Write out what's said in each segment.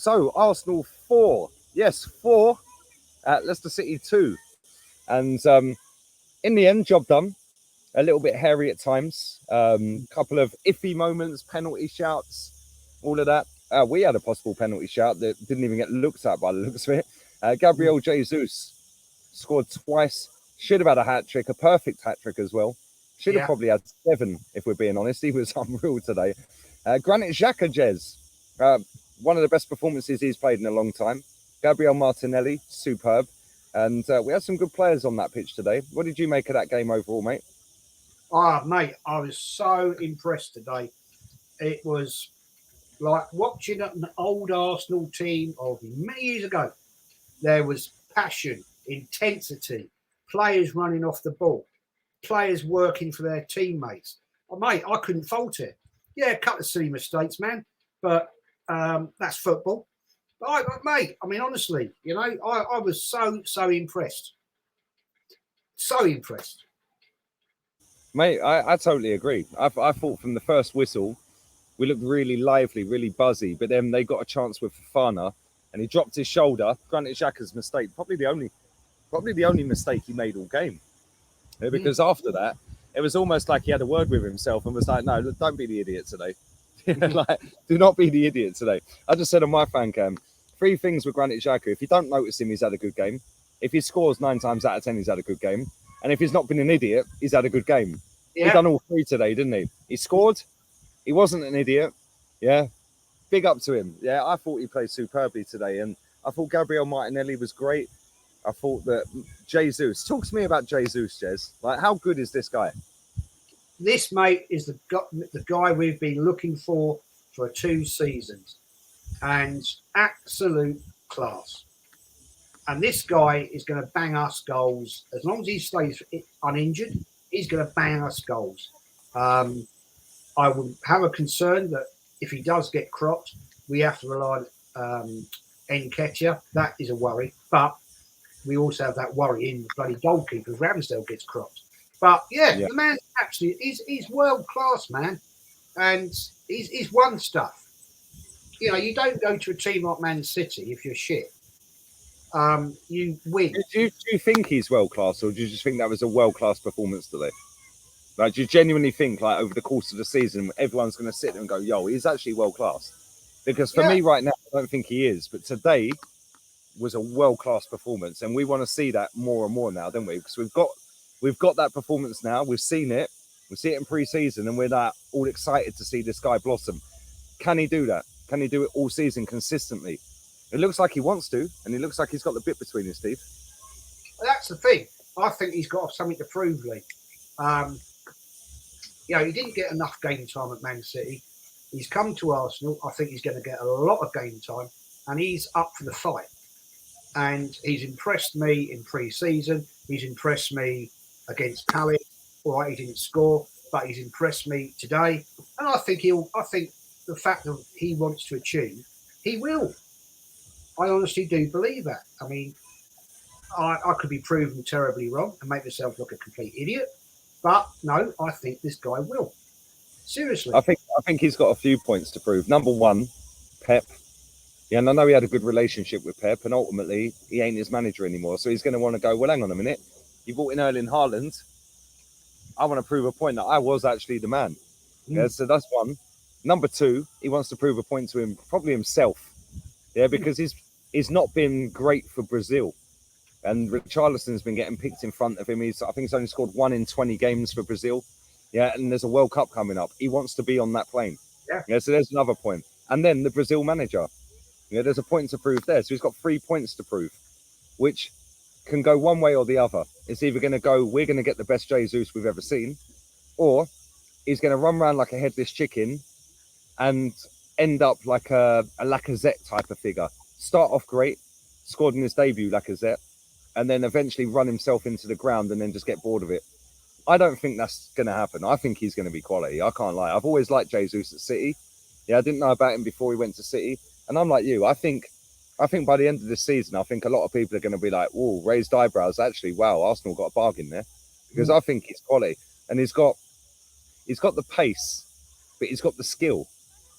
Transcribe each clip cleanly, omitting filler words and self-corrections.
So Arsenal 4. Yes, 4 at Leicester City 2. And in the end, job done. A little bit hairy at times. Couple of iffy moments, penalty shouts, all of that. We had a possible penalty shout that didn't even get looked at by the looks of it. Gabriel Jesus scored twice. Should have had a hat-trick, a perfect hat-trick as well. Should have probably had 7, if we're being honest. He was unreal today. Granit Xhaka, Jez. One of the best performances he's played in a long time. Gabriel Martinelli, superb. And we had some good players on that pitch today. What did you make of that game overall, mate? Mate, I was so impressed today. It was like watching an old Arsenal team of many years ago. There was passion, intensity, players running off the ball, players working for their teammates. Mate, I couldn't fault it. Yeah, a couple of silly mistakes, man, but that's football. But mate, I mean, honestly, you know, I was so impressed. So impressed. Mate, I totally agree. I thought from the first whistle, we looked really lively, really buzzy, but then they got a chance with Fofana and he dropped his shoulder. Granit Xhaka's mistake, probably the only mistake he made all game. Because after that, it was almost like he had a word with himself and was like, no, look, don't be the idiot today. Like, do not be the idiot today. I just said on my fan cam, 3 things with Granit Xhaka. If you don't notice him, he's had a good game. If he scores 9 times out of 10, he's had a good game. And if he's not been an idiot, he's had a good game. Yeah. He done all 3 today, didn't he? He scored. He wasn't an idiot. Yeah. Big up to him. Yeah, I thought he played superbly today. And I thought Gabriel Martinelli was great. I thought that Jesus. Talk to me about Jesus, Jez. Like, how good is this guy? This, mate, is the guy we've been looking for 2 seasons. And absolute class. And this guy is going to bang us goals. As long as he stays uninjured, he's going to bang us goals. I would have a concern that if he does get cropped, we have to rely on Nketiah. That is a worry. But we also have that worry in the bloody goalkeeper if Ramsdale gets cropped. But, yeah. The man actually, he's world-class, man. And he's won stuff. You know, you don't go to a team like Man City if you're shit. You win. Do you think he's world-class, or do you just think that was a world-class performance today? Like, do you genuinely think, like, over the course of the season, everyone's going to sit there and go, yo, he's actually world-class? Because for me right now, I don't think he is. But today was a world-class performance, and we want to see that more and more now, don't we? Because we've got that performance now. We've seen it. We see it in pre-season, and we're all excited to see this guy blossom. Can he do that? Can he do it all season consistently? It looks like he wants to, and it looks like he's got the bit between his teeth. That's the thing. I think he's got something to prove, Lee. You know, he didn't get enough game time at Man City. He's come to Arsenal. I think he's going to get a lot of game time, and he's up for the fight. And he's impressed me in pre-season. He's impressed me against Palace. All right, he didn't score, but he's impressed me today. And I think the fact that he wants to achieve, he will. I honestly do believe that. I mean, I could be proven terribly wrong and make myself look a complete idiot. But no, I think this guy will. Seriously. I think he's got a few points to prove. Number 1, Pep. Yeah, and I know he had a good relationship with Pep, and ultimately he ain't his manager anymore. So he's going to want to go, well, hang on a minute. You brought in Erling Haaland. I want to prove a point that I was actually the man. Yeah, so that's 1. Number 2, he wants to prove a point to him, probably himself. Yeah, because he's not been great for Brazil. And Richarlison's been getting picked in front of him. I think he's only scored 1 in 20 games for Brazil. Yeah, and there's a World Cup coming up. He wants to be on that plane. Yeah, so there's another point. And then the Brazil manager. Yeah, there's a point to prove there. So he's got 3 points to prove, which can go one way or the other. It's either going to go, we're going to get the best Jesus we've ever seen, or he's going to run around like a headless chicken and end up like a Lacazette type of figure. Start off great, scored in his debut, Lacazette, and then eventually run himself into the ground and then just get bored of it. I don't think that's going to happen. I think he's going to be quality. I can't lie. I've always liked Jesus at City. Yeah, I didn't know about him before he went to City. And I'm like you. I think by the end of this season, I think a lot of people are going to be like, "Whoa, raised eyebrows." Actually, wow, Arsenal got a bargain there, because I think he's quality, and he's got the pace, but he's got the skill.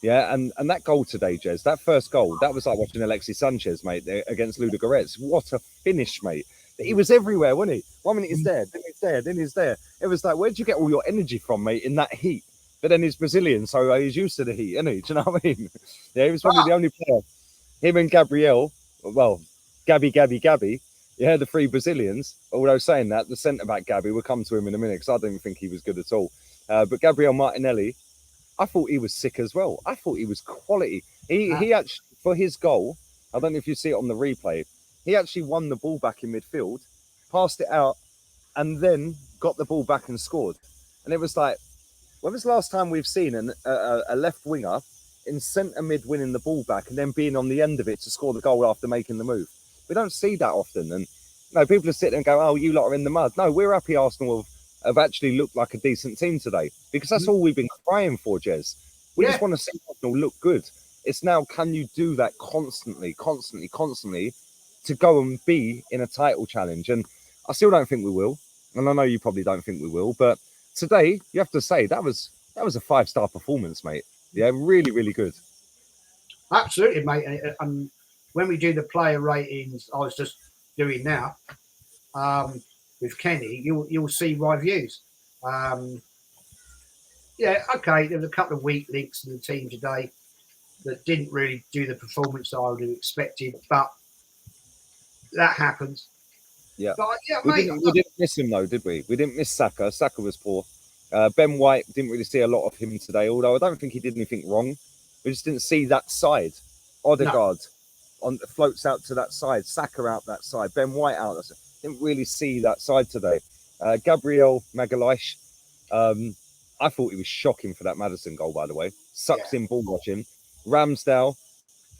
Yeah, and that goal today, Jez, that first goal, that was like watching Alexis Sanchez, mate, against Ludogorets. What a finish, mate. He was everywhere, wasn't he? 1 minute he's there, then he's there, then he's there. It was like, where'd you get all your energy from, mate, in that heat? But then he's Brazilian, so he's used to the heat, isn't he? Do you know what I mean? Yeah, he was probably the only player. Him and Gabriel, well, Gabby. Yeah, the three Brazilians. Although saying that, the centre-back Gabby, we'll come to him in a minute because I don't think he was good at all. But Gabriel Martinelli, I thought he was sick as well. I thought he was quality. He actually, for his goal, I don't know if you see it on the replay, he actually won the ball back in midfield, passed it out, and then got the ball back and scored. And it was like, when was the last time we've seen a left winger in centre mid winning the ball back and then being on the end of it to score the goal after making the move? We don't see that often. And people are sitting and go, oh, you lot are in the mud. No, we're happy Arsenal have actually looked like a decent team today because that's all we've been crying for, Jez. We just want to see Arsenal look good. It's now, can you do that constantly to go and be in a title challenge? And I still don't think we will. And I know you probably don't think we will, but today you have to say that was a 5-star performance, mate. Yeah, really, really good. Absolutely, mate. And when we do the player ratings, I was just doing now with Kenny, you'll see my views. Yeah, okay, there was a couple of weak links in the team today that didn't really do the performance that I would have expected, but that happens. Yeah, but, yeah, we mate, didn't miss him though, did we? We didn't miss Saka. Saka was poor. Ben White, didn't really see a lot of him today, although I don't think he did anything wrong. We just didn't see that side. Odegaard floats out to that side, Saka out that side, Ben White out that side. Didn't really see that side today. Gabriel Magalhaes, I thought he was shocking for that Maddison goal, by the way. Sucks in ball watching. Ramsdale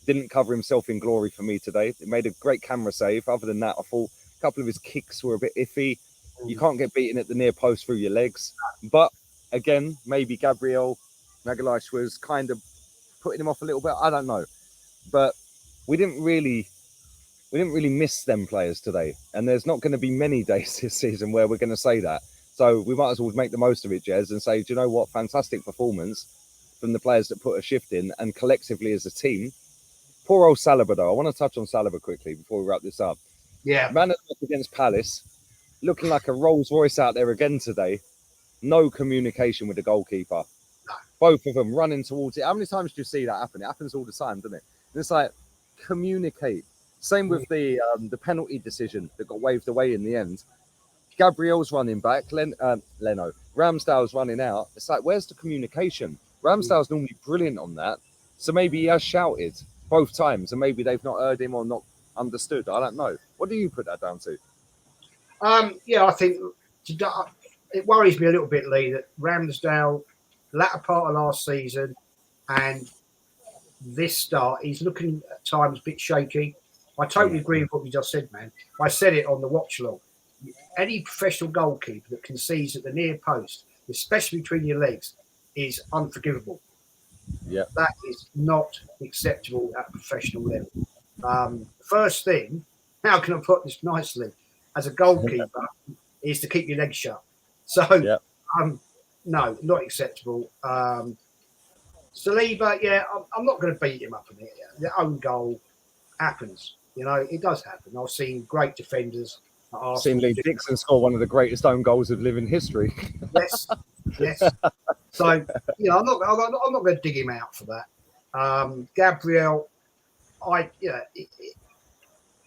didn't cover himself in glory for me today. He made a great camera save. Other than that, I thought a couple of his kicks were a bit iffy. You can't get beaten at the near post through your legs. But again, maybe Gabriel Magalhaes was kind of putting him off a little bit. I don't know. But we didn't really miss them players today. And there's not going to be many days this season where we're going to say that. So we might as well make the most of it, Jez, and say, do you know what? Fantastic performance from the players that put a shift in and collectively as a team. Poor old Saliba, though. I want to touch on Saliba quickly before we wrap this up. Yeah. Man against Palace, looking like a Rolls Royce out there again today. No communication with the goalkeeper. No. Both of them running towards it. How many times do you see that happen? It happens all the time, doesn't it? And it's like, communicate. Same with the penalty decision that got waved away in the end. Gabriel's running back, Leno. Ramsdale's running out. It's like, where's the communication? Ramsdale's normally brilliant on that. So maybe he has shouted both times and maybe they've not heard him or not understood. I don't know. What do you put that down to? Yeah, I think it worries me a little bit, Lee, that Ramsdale, latter part of last season and this start, he's looking at times a bit shaky. I totally agree with what you just said, man. I said it on the watch along. Any professional goalkeeper that concedes at the near post, especially between your legs, is unforgivable. Yeah, that is not acceptable at a professional level. First thing, how can I put this nicely? As a goalkeeper, is to keep your legs shut. So, no, not acceptable. Saliba, yeah, I'm not going to beat him up on it. The own goal happens. You know, it does happen. I've seen great defenders. I've seen Lee Dixon score one of the greatest own goals of living history. Yes. So, you know, I'm not going to dig him out for that. Gabriel,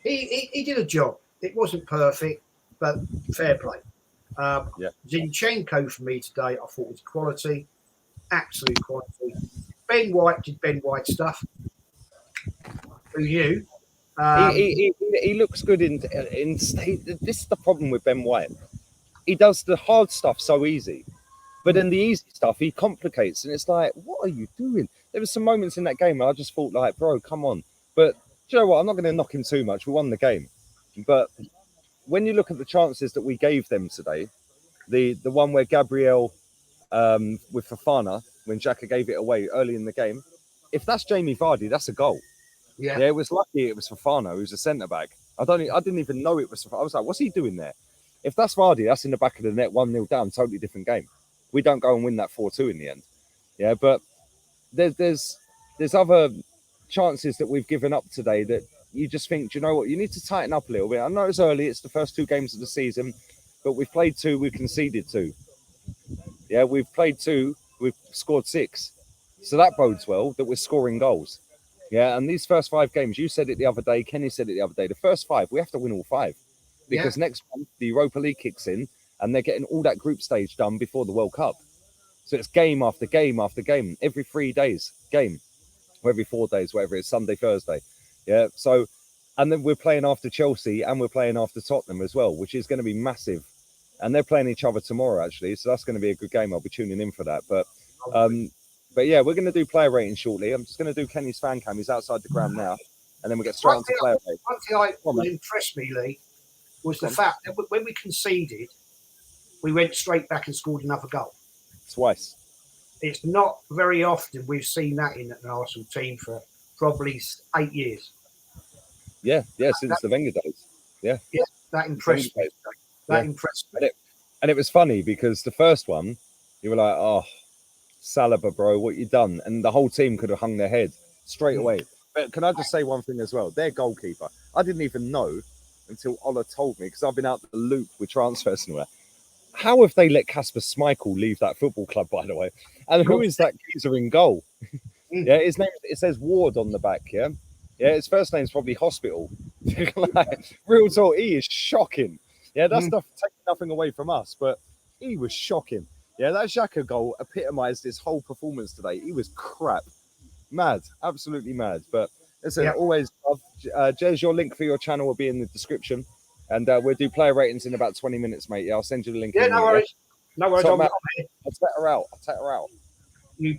he did a job. It wasn't perfect, but fair play. Zinchenko for me today, I thought was quality, absolute quality. Ben White did Ben White stuff. Who knew? He looks good in state. This is the problem with Ben White. He does the hard stuff so easy, but then the easy stuff he complicates, and it's like, what are you doing? There were some moments in that game where I just thought, like, bro, come on. But do you know what? I'm not going to knock him too much. We won the game, but when you look at the chances that we gave them today, the one where Gabriel with Fofana, when Xhaka gave it away early in the game, if that's Jamie Vardy, that's a goal. Yeah, it was lucky it was Fofana, who's a centre back. I didn't even know it was Fofana. I was like, what's he doing there? If that's Vardy, that's in the back of the net, 1-0 down, totally different game. We don't go and win that 4-2 in the end. Yeah, but there's there's other chances that we've given up today that you just think, do you know what, you need to tighten up a little bit. I know it's early, it's the first 2 games of the season, but we've played 2, we've conceded 2. Yeah, we've played 2, we've scored 6. So that bodes well that we're scoring goals. Yeah, and these first 5 games, you said it the other day, Kenny said it the other day, the first 5, we have to win all 5. Because next month, the Europa League kicks in, and they're getting all that group stage done before the World Cup. So it's game after game after game, every 3 days, game, or every 4 days, whatever it is, Sunday, Thursday. Yeah, so, and then we're playing after Chelsea, and we're playing after Tottenham as well, which is going to be massive. And they're playing each other tomorrow, actually, so that's going to be a good game. I'll be tuning in for that. But yeah, we're going to do player rating shortly. I'm just going to do Kenny's fan cam. He's outside the ground now, and then we'll get straight on to player rating. One thing that impressed me, Lee, was the fact that when we conceded, we went straight back and scored another goal. Twice. It's not very often we've seen that in an Arsenal team for probably 8 years. Yeah, since the Wenger days. Yeah, that impressed me. That impressed me. And it was funny because the first one, you were like, oh, Saliba, bro, what you done? And the whole team could have hung their head straight away. But can I just say one thing as well? Their goalkeeper, I didn't even know until Ola told me, because I've been out the loop with transfers and all that. How have they let Kasper Schmeichel leave that football club, by the way? And who is that geezer in goal? Yeah, his name, it says Ward on the back, yeah? Yeah, his first name's probably Hospital. Like, real talk, he is shocking. Yeah, that's not taking nothing away from us, but he was shocking. Yeah, that Xhaka goal epitomised his whole performance today. He was crap. Mad, absolutely mad. But listen, always love. Jez, your link for your channel will be in the description. And we'll do player ratings in about 20 minutes, mate. Yeah, I'll send you the link. Yeah, no worries. No worries. I'll take her out.